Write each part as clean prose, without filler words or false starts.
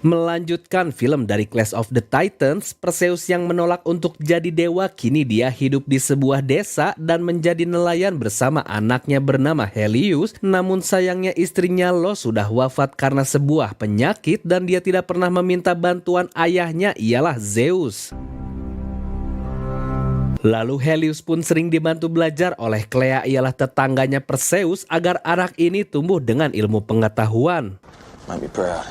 Melanjutkan film dari Clash of the Titans, Perseus yang menolak untuk jadi dewa kini dia hidup di sebuah desa dan menjadi nelayan bersama anaknya bernama Helios. Namun sayangnya istrinya Lo sudah wafat karena sebuah penyakit dan dia tidak pernah meminta bantuan ayahnya ialah Zeus. Lalu Helios pun sering dibantu belajar oleh Clea ialah tetangganya Perseus agar anak ini tumbuh dengan ilmu pengetahuan. Might be proud.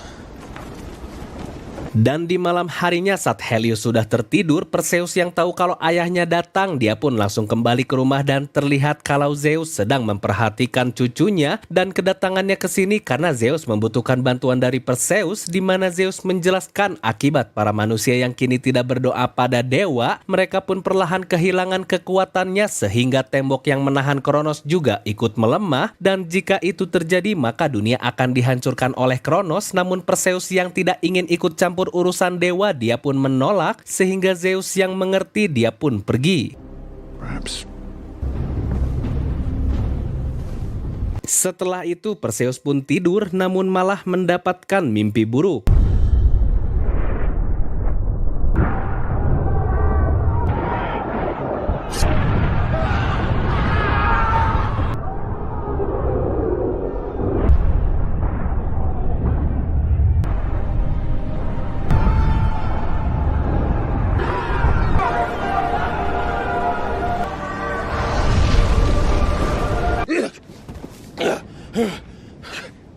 Dan di malam harinya saat Helios sudah tertidur, Perseus yang tahu kalau ayahnya datang, dia pun langsung kembali ke rumah dan terlihat kalau Zeus sedang memperhatikan cucunya dan kedatangannya ke sini karena Zeus membutuhkan bantuan dari Perseus, di mana Zeus menjelaskan akibat para manusia yang kini tidak berdoa pada dewa, mereka pun perlahan kehilangan kekuatannya sehingga tembok yang menahan Kronos juga ikut melemah dan jika itu terjadi maka dunia akan dihancurkan oleh Kronos. Namun Perseus yang tidak ingin ikut campur urusan dewa dia pun menolak sehingga Zeus yang mengerti dia pun pergi. Perhaps. Setelah itu Perseus pun tidur namun malah mendapatkan mimpi buruk.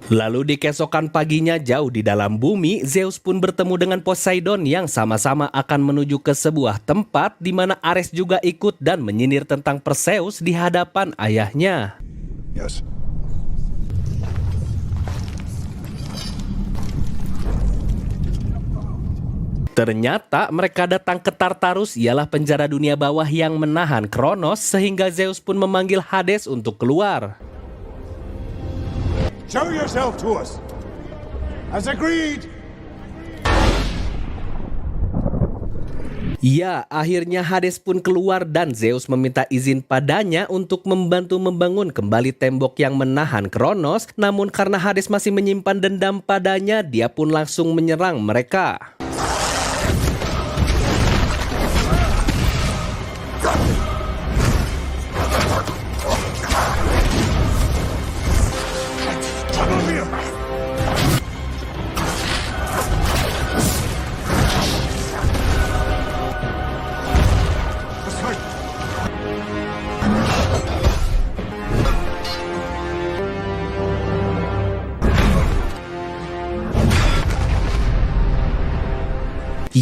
Lalu di keesokan paginya jauh di dalam bumi, Zeus pun bertemu dengan Poseidon yang sama-sama akan menuju ke sebuah tempat di mana Ares juga ikut dan menyindir tentang Perseus di hadapan ayahnya. Yes. Ternyata mereka datang ke Tartarus ialah penjara dunia bawah yang menahan Kronos sehingga Zeus pun memanggil Hades untuk keluar. Show yourself to us. As agreed. Ya, akhirnya Hades pun keluar dan Zeus meminta izin padanya untuk membantu membangun kembali tembok yang menahan Kronos. Namun karena Hades masih menyimpan dendam padanya, dia pun langsung menyerang mereka.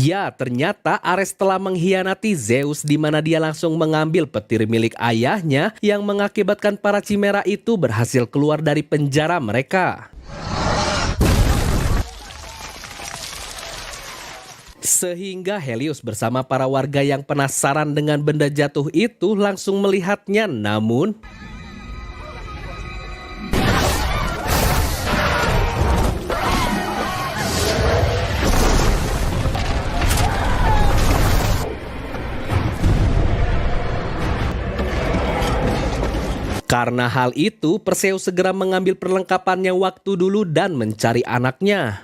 Ya, ternyata Ares telah mengkhianati Zeus di mana dia langsung mengambil petir milik ayahnya yang mengakibatkan para Chimera itu berhasil keluar dari penjara mereka. Sehingga Helios bersama para warga yang penasaran dengan benda jatuh itu langsung melihatnya, namun karena hal itu, Perseus segera mengambil perlengkapannya waktu dulu dan mencari anaknya.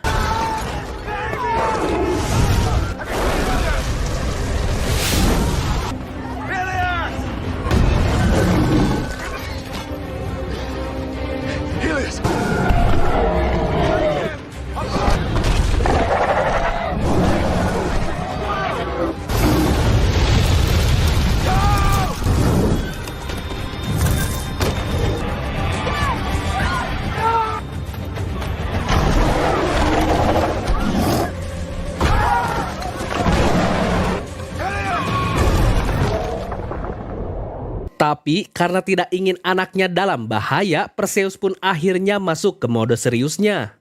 Tapi karena tidak ingin anaknya dalam bahaya, Perseus pun akhirnya masuk ke mode seriusnya.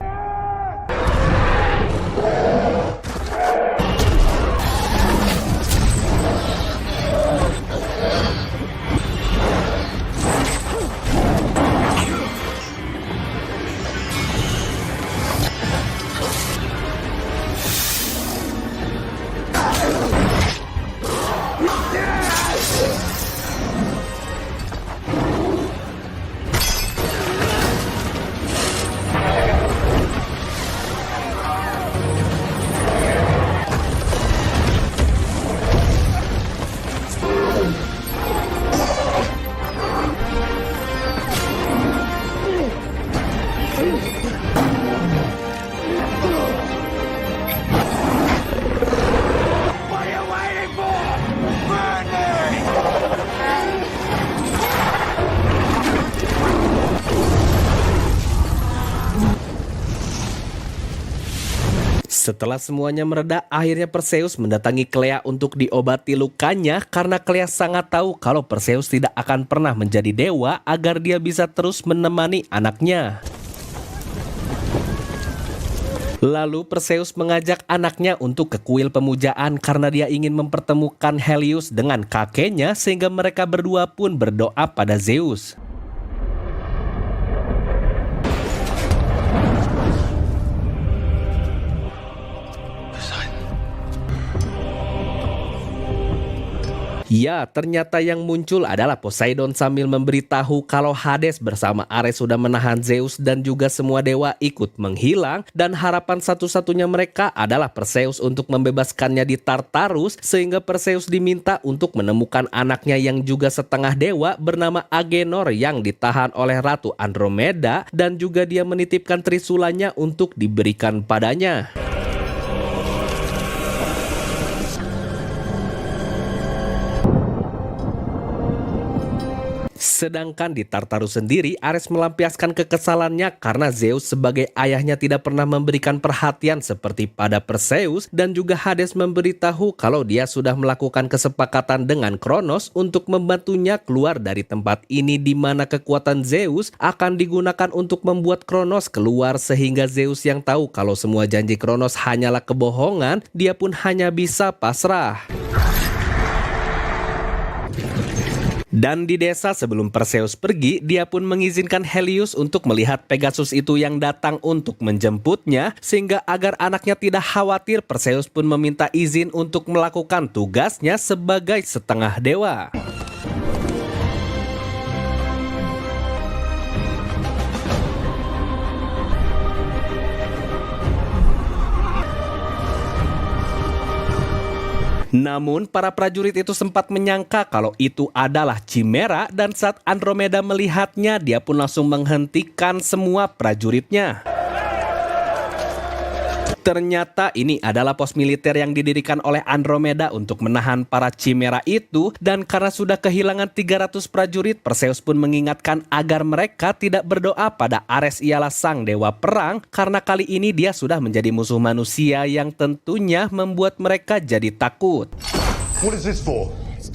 Setelah semuanya mereda, akhirnya Perseus mendatangi Clea untuk diobati lukanya karena Clea sangat tahu kalau Perseus tidak akan pernah menjadi dewa agar dia bisa terus menemani anaknya. Lalu Perseus mengajak anaknya untuk ke kuil pemujaan karena dia ingin mempertemukan Helios dengan kakeknya sehingga mereka berdua pun berdoa pada Zeus. Ya, ternyata yang muncul adalah Poseidon sambil memberitahu kalau Hades bersama Ares sudah menahan Zeus dan juga semua dewa ikut menghilang dan harapan satu-satunya mereka adalah Perseus untuk membebaskannya di Tartarus sehingga Perseus diminta untuk menemukan anaknya yang juga setengah dewa bernama Agenor yang ditahan oleh Ratu Andromeda dan juga dia menitipkan trisulanya untuk diberikan padanya. Sedangkan di Tartarus sendiri, Ares melampiaskan kekesalannya karena Zeus sebagai ayahnya tidak pernah memberikan perhatian seperti pada Perseus dan juga Hades memberitahu kalau dia sudah melakukan kesepakatan dengan Kronos untuk membantunya keluar dari tempat ini di mana kekuatan Zeus akan digunakan untuk membuat Kronos keluar sehingga Zeus yang tahu kalau semua janji Kronos hanyalah kebohongan, dia pun hanya bisa pasrah. Dan di desa sebelum Perseus pergi, dia pun mengizinkan Helios untuk melihat Pegasus itu yang datang untuk menjemputnya, sehingga agar anaknya tidak khawatir, Perseus pun meminta izin untuk melakukan tugasnya sebagai setengah dewa. Namun, para prajurit itu sempat menyangka kalau itu adalah Chimera dan saat Andromeda melihatnya, dia pun langsung menghentikan semua prajuritnya. Ternyata ini adalah pos militer yang didirikan oleh Andromeda untuk menahan para Chimera itu dan karena sudah kehilangan 300 prajurit, Perseus pun mengingatkan agar mereka tidak berdoa pada Ares ialah sang dewa perang karena kali ini dia sudah menjadi musuh manusia yang tentunya membuat mereka jadi takut. What is this for?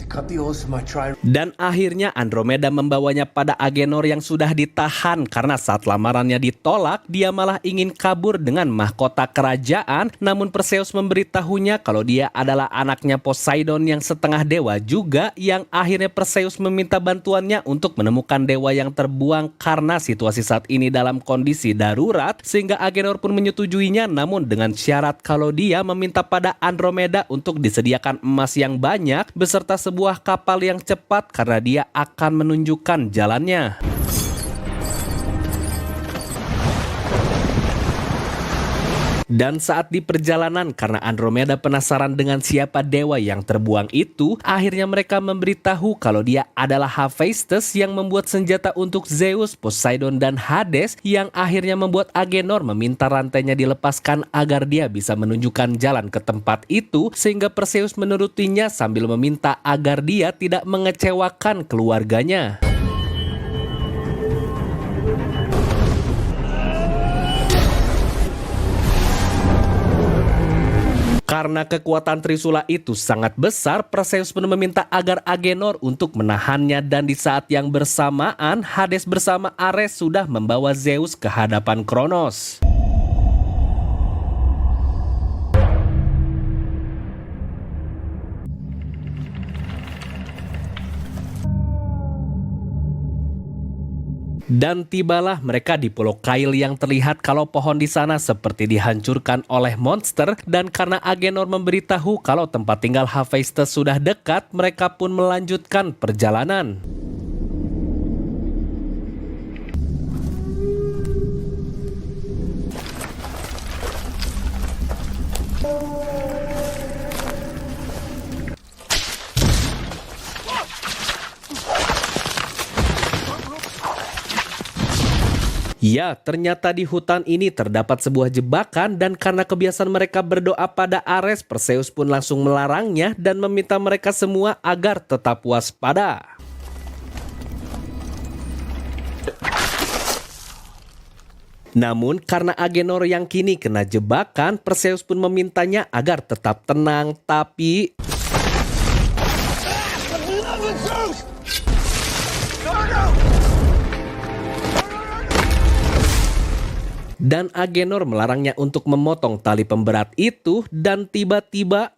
Cut the oars from my trident. Dan akhirnya Andromeda membawanya pada Agenor yang sudah ditahan karena saat lamarannya ditolak, dia malah ingin kabur dengan mahkota kerajaan. Namun Perseus memberitahunya kalau dia adalah anaknya Poseidon yang setengah dewa juga, yang akhirnya Perseus meminta bantuannya untuk menemukan dewa yang terbuang karena situasi saat ini dalam kondisi darurat, sehingga Agenor pun menyetujuinya namun dengan syarat kalau dia meminta pada Andromeda untuk disediakan emas yang banyak beserta sebuah kapal yang cepat karena dia akan menunjukkan jalannya. Dan saat di perjalanan karena Andromeda penasaran dengan siapa dewa yang terbuang itu, akhirnya mereka memberitahu kalau dia adalah Hephaestus yang membuat senjata untuk Zeus, Poseidon, dan Hades yang akhirnya membuat Agenor meminta rantainya dilepaskan agar dia bisa menunjukkan jalan ke tempat itu sehingga Perseus menurutinya sambil meminta agar dia tidak mengecewakan keluarganya. Karena kekuatan Trisula itu sangat besar, Perseus pun meminta agar Agenor untuk menahannya dan di saat yang bersamaan, Hades bersama Ares sudah membawa Zeus ke hadapan Kronos. Dan tibalah mereka di Pulau Kail yang terlihat kalau pohon di sana seperti dihancurkan oleh monster dan karena Agenor memberitahu kalau tempat tinggal Hephaestus sudah dekat, mereka pun melanjutkan perjalanan. Ya, ternyata di hutan ini terdapat sebuah jebakan dan karena kebiasaan mereka berdoa pada Ares, Perseus pun langsung melarangnya dan meminta mereka semua agar tetap waspada. Namun karena Agenor yang kini kena jebakan, Perseus pun memintanya agar tetap tenang, tapi dan Agenor melarangnya untuk memotong tali pemberat itu, dan tiba-tiba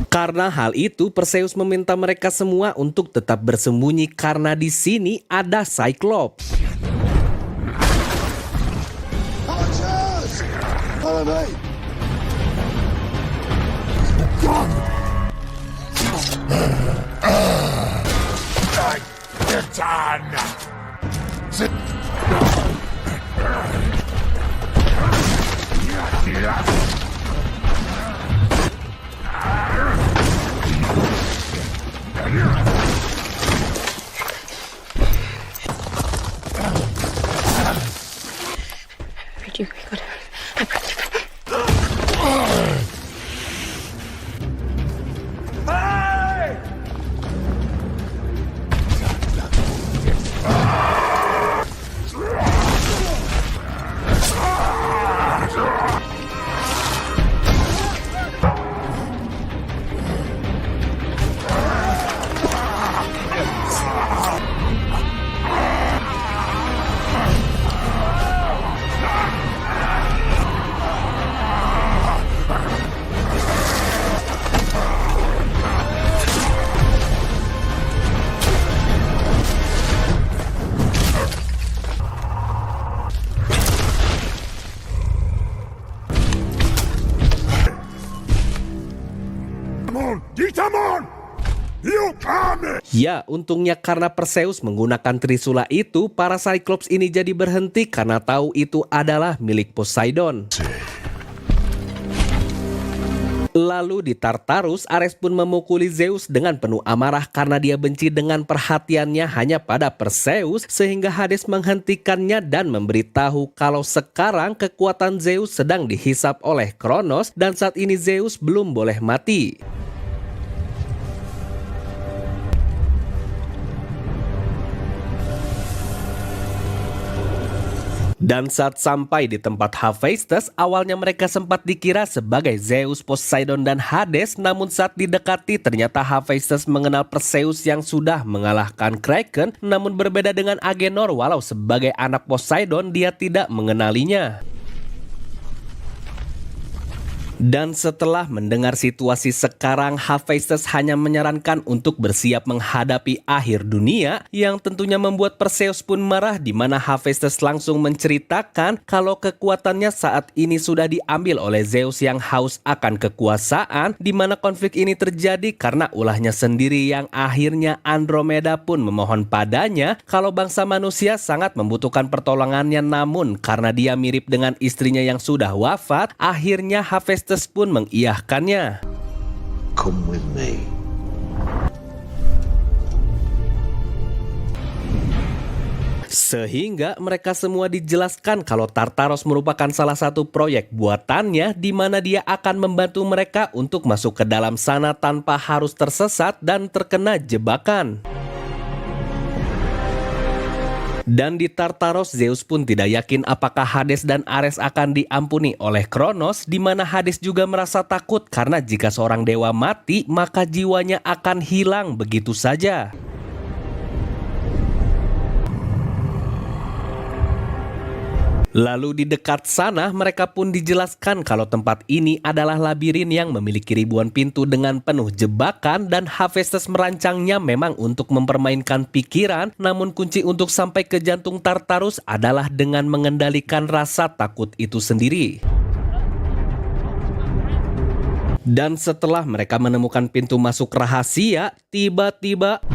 karena hal itu, Perseus meminta mereka semua untuk tetap bersembunyi karena di sini ada Cyclops. Archers! Follow me! You're done! Gitamon! You come! Ya, untungnya karena Perseus menggunakan Trisula itu, para Cyclops ini jadi berhenti karena tahu itu adalah milik Poseidon. Lalu di Tartarus, Ares pun memukuli Zeus dengan penuh amarah karena dia benci dengan perhatiannya hanya pada Perseus, sehingga Hades menghentikannya dan memberitahu kalau sekarang kekuatan Zeus sedang dihisap oleh Kronos dan saat ini Zeus belum boleh mati. Dan saat sampai di tempat Hephaestus, awalnya mereka sempat dikira sebagai Zeus, Poseidon, dan Hades, namun saat didekati ternyata Hephaestus mengenal Perseus yang sudah mengalahkan Kraken, namun berbeda dengan Agenor, walau sebagai anak Poseidon dia tidak mengenalinya. Dan setelah mendengar situasi sekarang, Hephaestus hanya menyarankan untuk bersiap menghadapi akhir dunia, yang tentunya membuat Perseus pun marah, di mana Hephaestus langsung menceritakan kalau kekuatannya saat ini sudah diambil oleh Zeus yang haus akan kekuasaan, di mana konflik ini terjadi karena ulahnya sendiri, yang akhirnya Andromeda pun memohon padanya kalau bangsa manusia sangat membutuhkan pertolongannya, namun karena dia mirip dengan istrinya yang sudah wafat, akhirnya Hephaestus pun mengiyahkannya. Come with me. Sehingga mereka semua dijelaskan kalau Tartaros merupakan salah satu proyek buatannya, di mana dia akan membantu mereka untuk masuk ke dalam sana tanpa harus tersesat dan terkena jebakan. Dan di Tartaros, Zeus pun tidak yakin apakah Hades dan Ares akan diampuni oleh Kronos, di mana Hades juga merasa takut karena jika seorang dewa mati, maka jiwanya akan hilang begitu saja. Lalu di dekat sana mereka pun dijelaskan kalau tempat ini adalah labirin yang memiliki ribuan pintu dengan penuh jebakan, dan Hephaestus merancangnya memang untuk mempermainkan pikiran, namun kunci untuk sampai ke jantung Tartarus adalah dengan mengendalikan rasa takut itu sendiri. Dan setelah mereka menemukan pintu masuk rahasia, tiba-tiba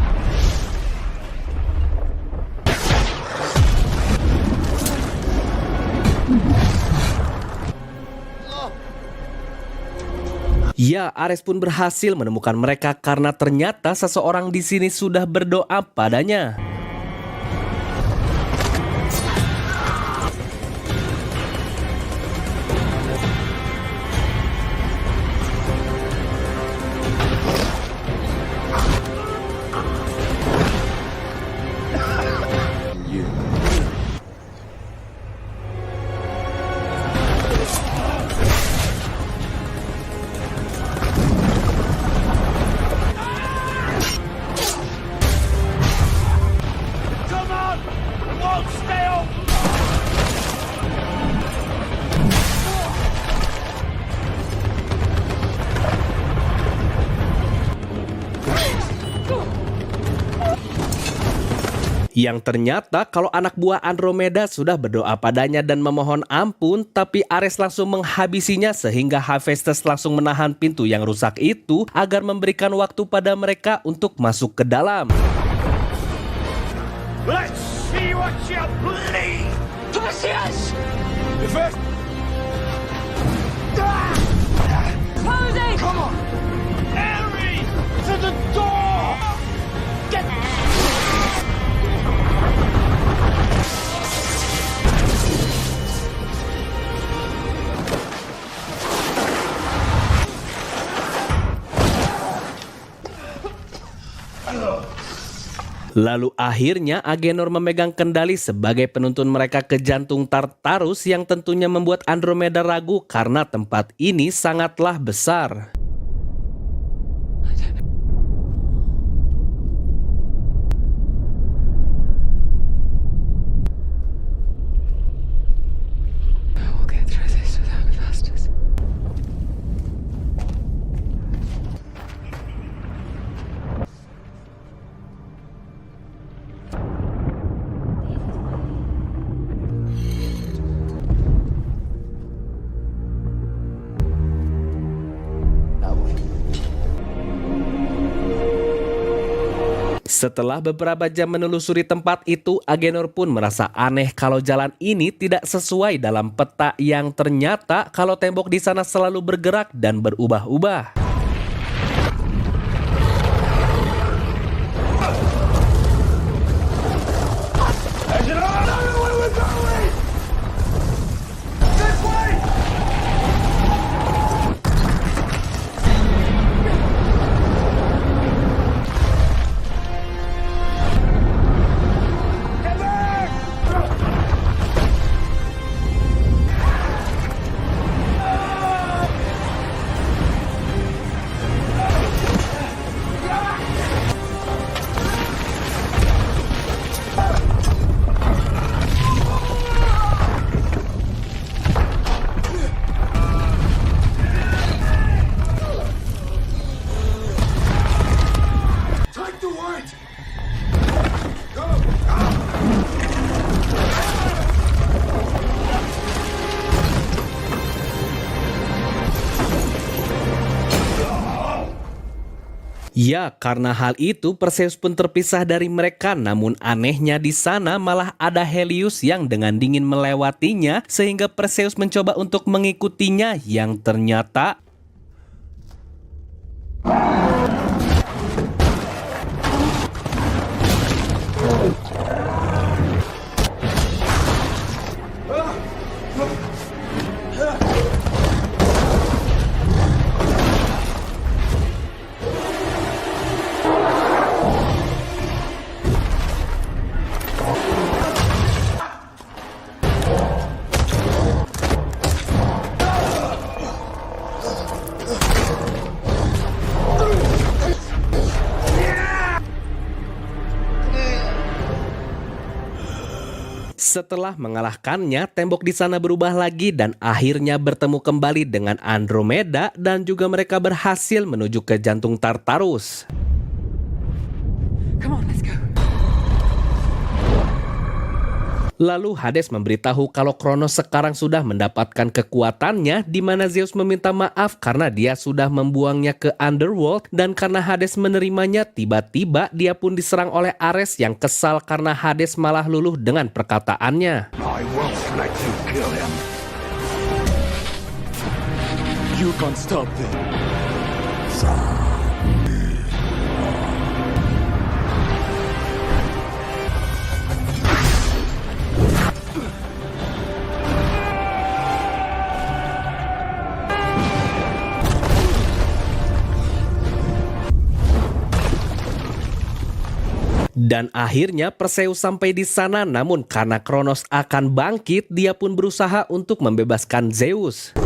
ya, Ares pun berhasil menemukan mereka karena ternyata seseorang di sini sudah berdoa padanya. Hold still! Yang ternyata kalau anak buah Andromeda sudah berdoa padanya dan memohon ampun, tapi Ares langsung menghabisinya sehingga Hephaestus langsung menahan pintu yang rusak itu agar memberikan waktu pada mereka untuk masuk ke dalam. Let's see what you bleed! Perseus! Defend! Closing! Come on! Ares! To the door! Get... Lalu akhirnya Agenor memegang kendali sebagai penuntun mereka ke jantung Tartarus yang tentunya membuat Andromeda ragu karena tempat ini sangatlah besar. We'll get through this without Hephaestus. Setelah beberapa jam menelusuri tempat itu, Agenor pun merasa aneh kalau jalan ini tidak sesuai dalam peta yang ternyata kalau tembok di sana selalu bergerak dan berubah-ubah. Take the weight! Go! Ya, karena hal itu Perseus pun terpisah dari mereka, namun anehnya di sana malah ada Helios yang dengan dingin melewatinya sehingga Perseus mencoba untuk mengikutinya yang ternyata setelah mengalahkannya, tembok di sana berubah lagi dan akhirnya bertemu kembali dengan Andromeda dan juga mereka berhasil menuju ke jantung Tartarus. Come on, let's go. Lalu Hades memberitahu kalau Kronos sekarang sudah mendapatkan kekuatannya, di mana Zeus meminta maaf karena dia sudah membuangnya ke Underworld, dan karena Hades menerimanya, tiba-tiba dia pun diserang oleh Ares yang kesal karena Hades malah luluh dengan perkataannya. I won't let you kill him. You can't stop them. Dan akhirnya Perseus sampai di sana, namun karena Kronos akan bangkit, dia pun berusaha untuk membebaskan Zeus.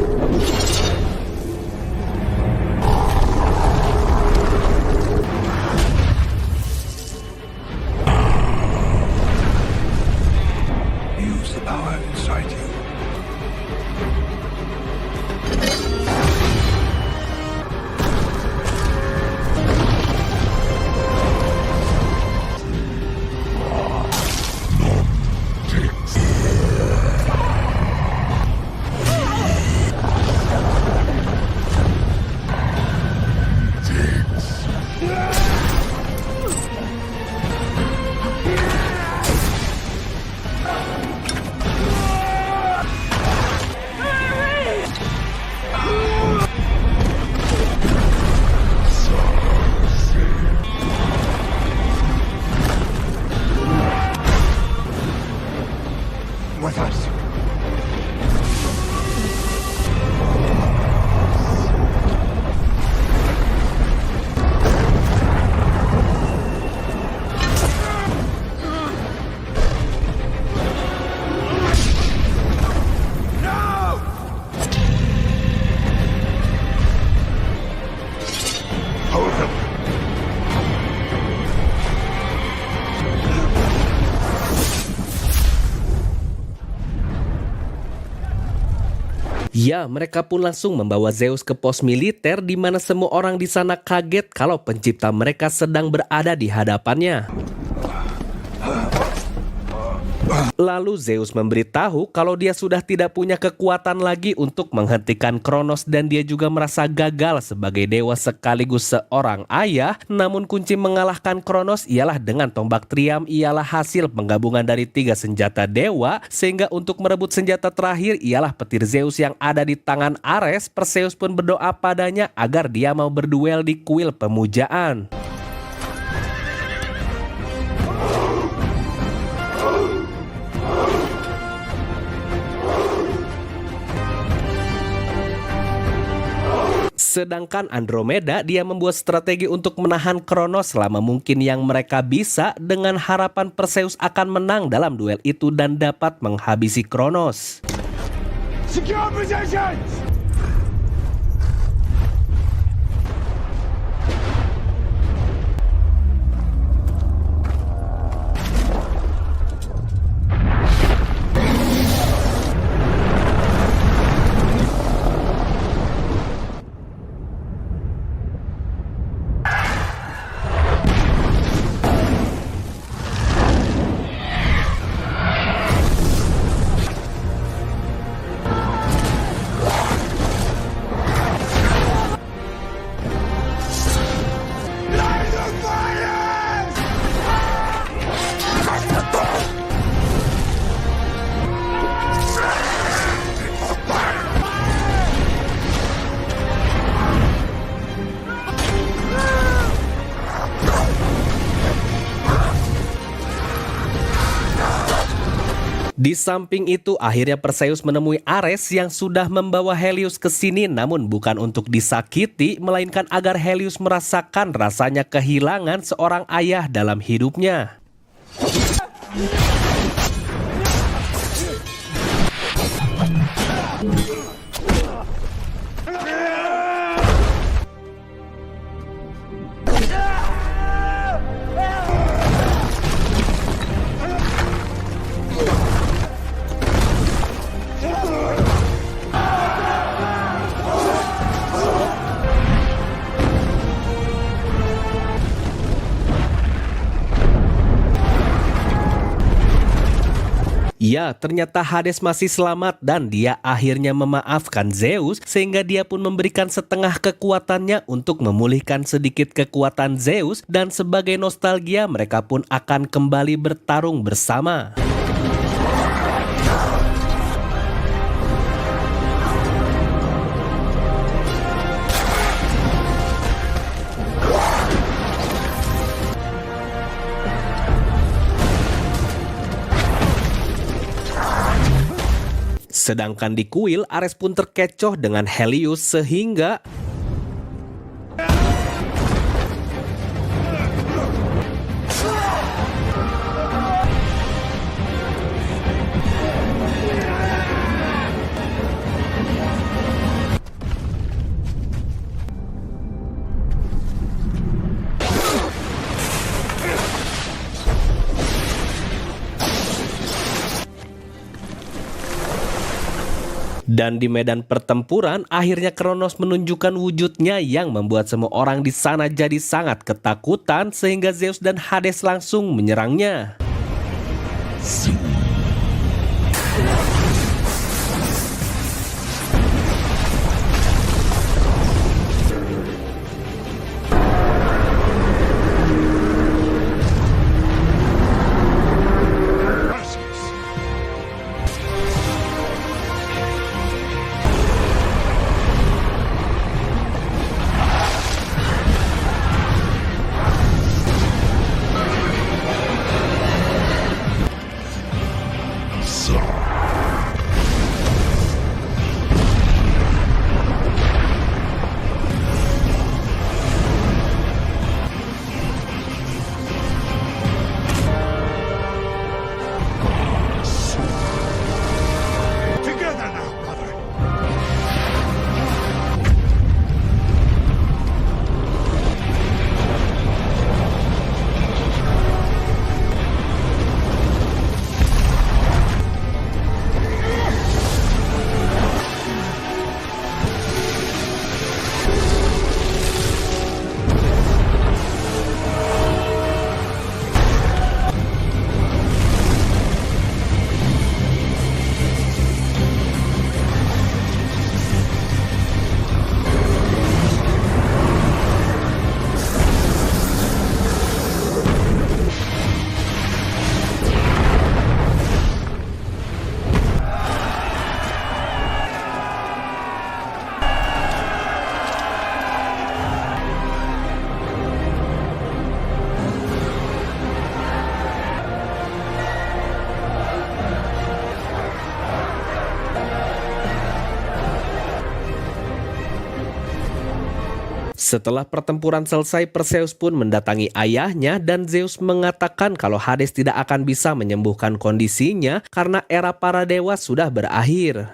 Ya, mereka pun langsung membawa Zeus ke pos militer di mana semua orang di sana kaget kalau pencipta mereka sedang berada di hadapannya. Lalu Zeus memberitahu kalau dia sudah tidak punya kekuatan lagi untuk menghentikan Kronos dan dia juga merasa gagal sebagai dewa sekaligus seorang ayah. Namun kunci mengalahkan Kronos ialah dengan tombak Triam ialah hasil penggabungan dari 3 senjata dewa, sehingga untuk merebut senjata terakhir ialah petir Zeus yang ada di tangan Ares. Perseus pun berdoa padanya agar dia mau berduel di kuil pemujaan. Sedangkan Andromeda dia membuat strategi untuk menahan Kronos selama mungkin yang mereka bisa dengan harapan Perseus akan menang dalam duel itu dan dapat menghabisi Kronos. Secure positions! Di samping itu, akhirnya Perseus menemui Ares yang sudah membawa Helios ke sini, namun bukan untuk disakiti, melainkan agar Helios merasakan rasanya kehilangan seorang ayah dalam hidupnya. Ya, ternyata Hades masih selamat dan dia akhirnya memaafkan Zeus sehingga dia pun memberikan setengah kekuatannya untuk memulihkan sedikit kekuatan Zeus dan sebagai nostalgia mereka pun akan kembali bertarung bersama. Sedangkan di kuil, Ares pun terkecoh dengan Helios sehingga dan di medan pertempuran, akhirnya Kronos menunjukkan wujudnya yang membuat semua orang di sana jadi sangat ketakutan sehingga Zeus dan Hades langsung menyerangnya. So. Setelah pertempuran selesai, Perseus pun mendatangi ayahnya dan Zeus mengatakan kalau Hades tidak akan bisa menyembuhkan kondisinya karena era para dewa sudah berakhir.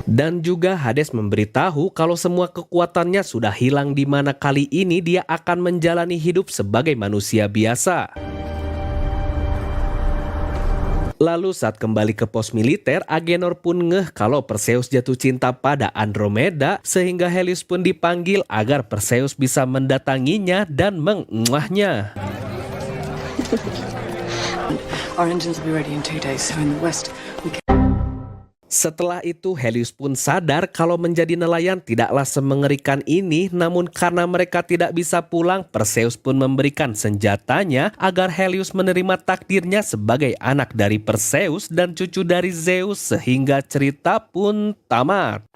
Dan juga Hades memberitahu kalau semua kekuatannya sudah hilang, di mana kali ini dia akan menjalani hidup sebagai manusia biasa. Lalu saat kembali ke pos militer, Agenor pun ngeh kalau Perseus jatuh cinta pada Andromeda, sehingga Helios pun dipanggil agar Perseus bisa mendatanginya dan mengemuahnya. Our engines will be ready in 2 days, so in the west we can... Setelah itu Helios pun sadar kalau menjadi nelayan tidaklah semengerikan ini, namun karena mereka tidak bisa pulang, Perseus pun memberikan senjatanya agar Helios menerima takdirnya sebagai anak dari Perseus dan cucu dari Zeus, sehingga cerita pun tamat.